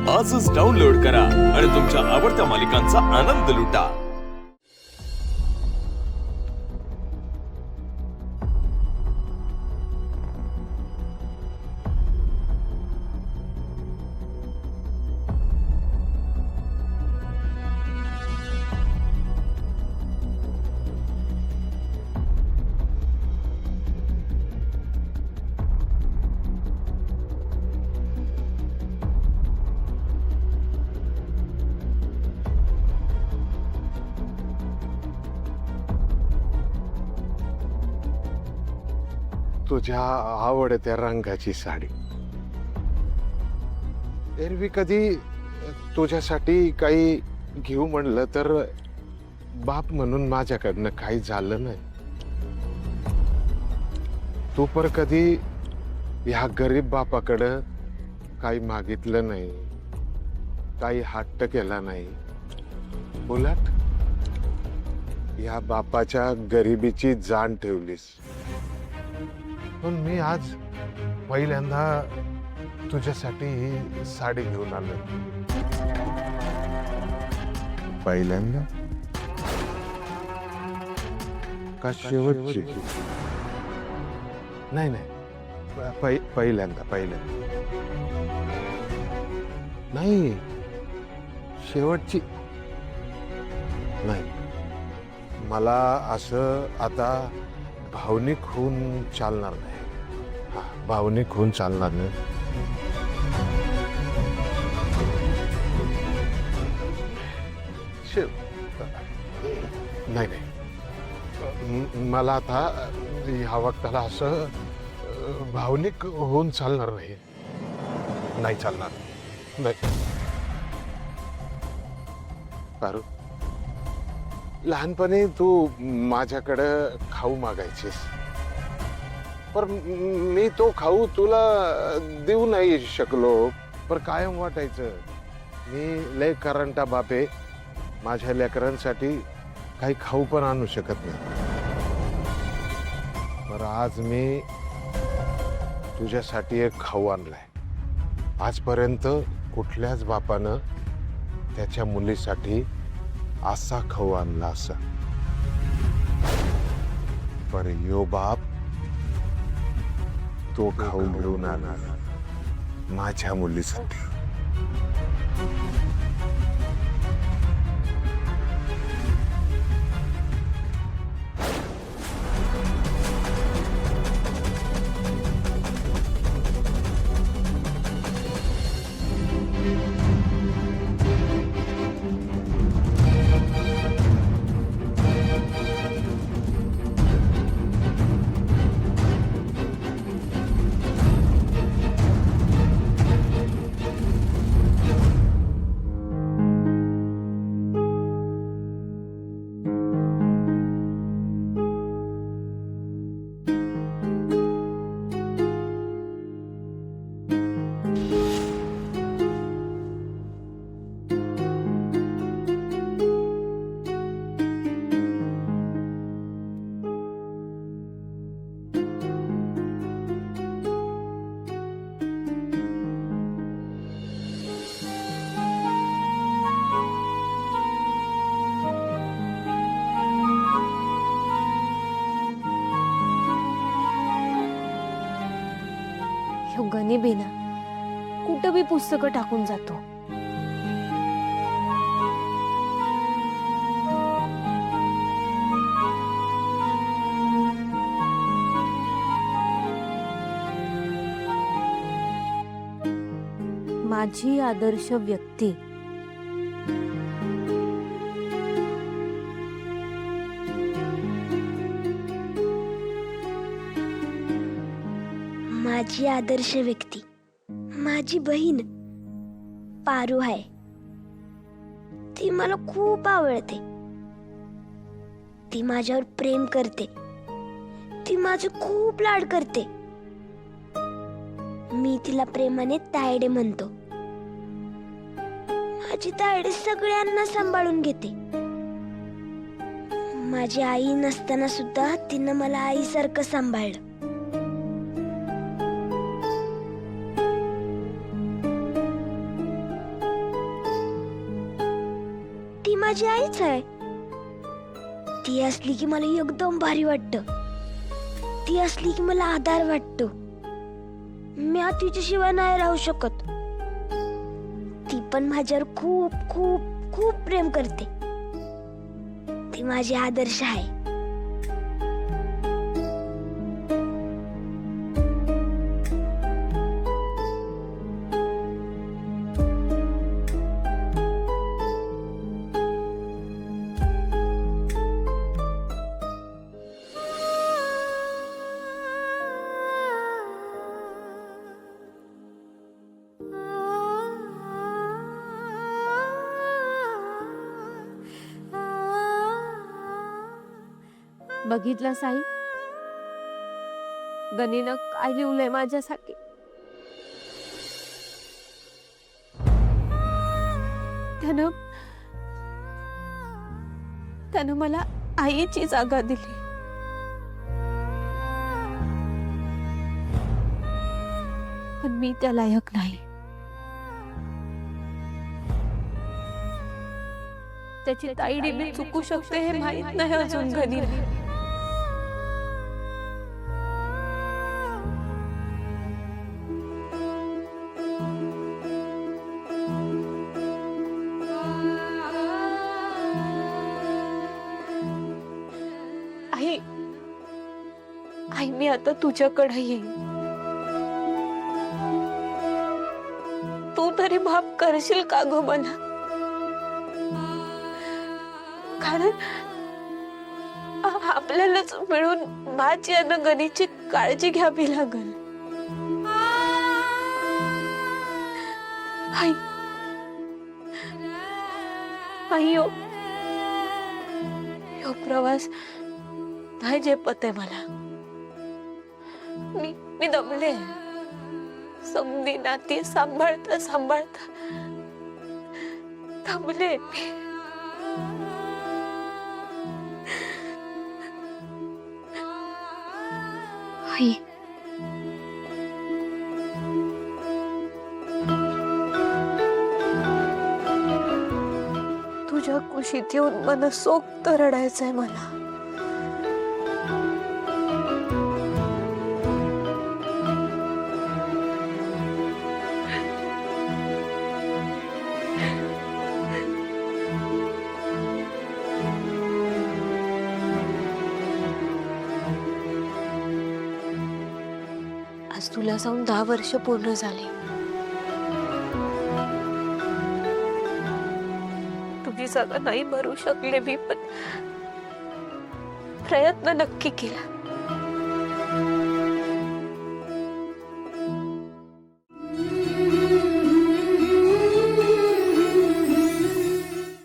आजच डाउनलोड करा आणि तुमच्या आवडत्या मालिकांचा आनंद लुटा। तुझ्या आवडत्या रंगाची साडी। एरवी कधी तुझ्यासाठी काही घेऊ म्हणलं तर बाप म्हणून माझ्याकडनं काही झालं नाही। तू पर कधी ह्या गरीब बापाकडं काही मागितलं नाही, काही हट्ट केला नाही। उलट या बापाच्या गरिबीची जाण ठेवलीस। पण मी आज पहिल्यांदा तुझ्यासाठी ही साडी घेऊन आलो। पहिल्यांदा का शेवटची? नाही नाही, पहिल्यांदा नाही, शेवटची नाही। मला असं आता भावनिक होऊन चालणार नाही। हा, भावनिक होऊन चालणार नाही। नाही नाही, मला आता ह्या वक्ताला असं भावनिक होऊन चालणार नाही। नाही चालणार नाही। पारू, लहानपणी तू माझ्याकडे खाऊ मागायचीस, पर मी तो खाऊ तुला देऊ नाही शकलो। पर कायम वाटायचं मी लय करंटा बापे, माझ्या लेकरांसाठी काही खाऊ पण आणू शकत नाही। पर आज मी तुझ्यासाठी एक खाऊ आणलाय। आजपर्यंत कुठल्याच बापानं त्याच्या मुलीसाठी असा खाऊ आणला असा। पर यो बाप तो खाऊ घेऊन आला माझ्या मुलीसाठी। गणी बिना कुठं बी पुस्तकं टाकून जातो। माझी आदर्श व्यक्ती माझी आदर्श व्यक्ती माझी बहीण पारू आहे। ती मला खूप आवडते। ती माझ्यावर प्रेम करते। ती माझे खूप लाड करते। मी तिला प्रेमाने तायडे म्हणतो। माझी तायडे सगळ्यांना सांभाळून घेते। माझी आई नसताना सुद्धा तिनं मला आईसारखं सांभाळलं। माझी आईच आहे. ती असली की मला एकदम भारी वाटतं. ती असली की मला आधार वाटतो. मी तिच्याशिवाय नाही राहू शकत. ती पण माझ्यावर खूप खूप खूप प्रेम करते. ती माझी आदर्श आहे. बघितलं साई, गणीनं काय लिहलंय माझ्यासाठी. त्यानं मला आईची जागा दिली. पण मी त्या लायक नाही. त्याची ताईडी मी चुकू शकते हे माहित नाही अजून गणीला. आई, आई मी आता तुझ्याकडे येईन. तू तरी माफ करशील का ग मला? कारण आपल्यालाच मिळून माझी आणि गणीची काळजी घ्यावी लागल. आई, आई यो प्रवास नाही झेपत आहे मला. मी दमले. समधी नाती सांभाळता सांभाळता दमले. आई, तुझ्या कुशीत येऊन मनसोक्त रडायचंय मला. आज तुला जाऊन 10 वर्ष पूर्ण झाली. तुझी जागा नाही भरू शकले मी, पण प्रयत्न नक्की केला.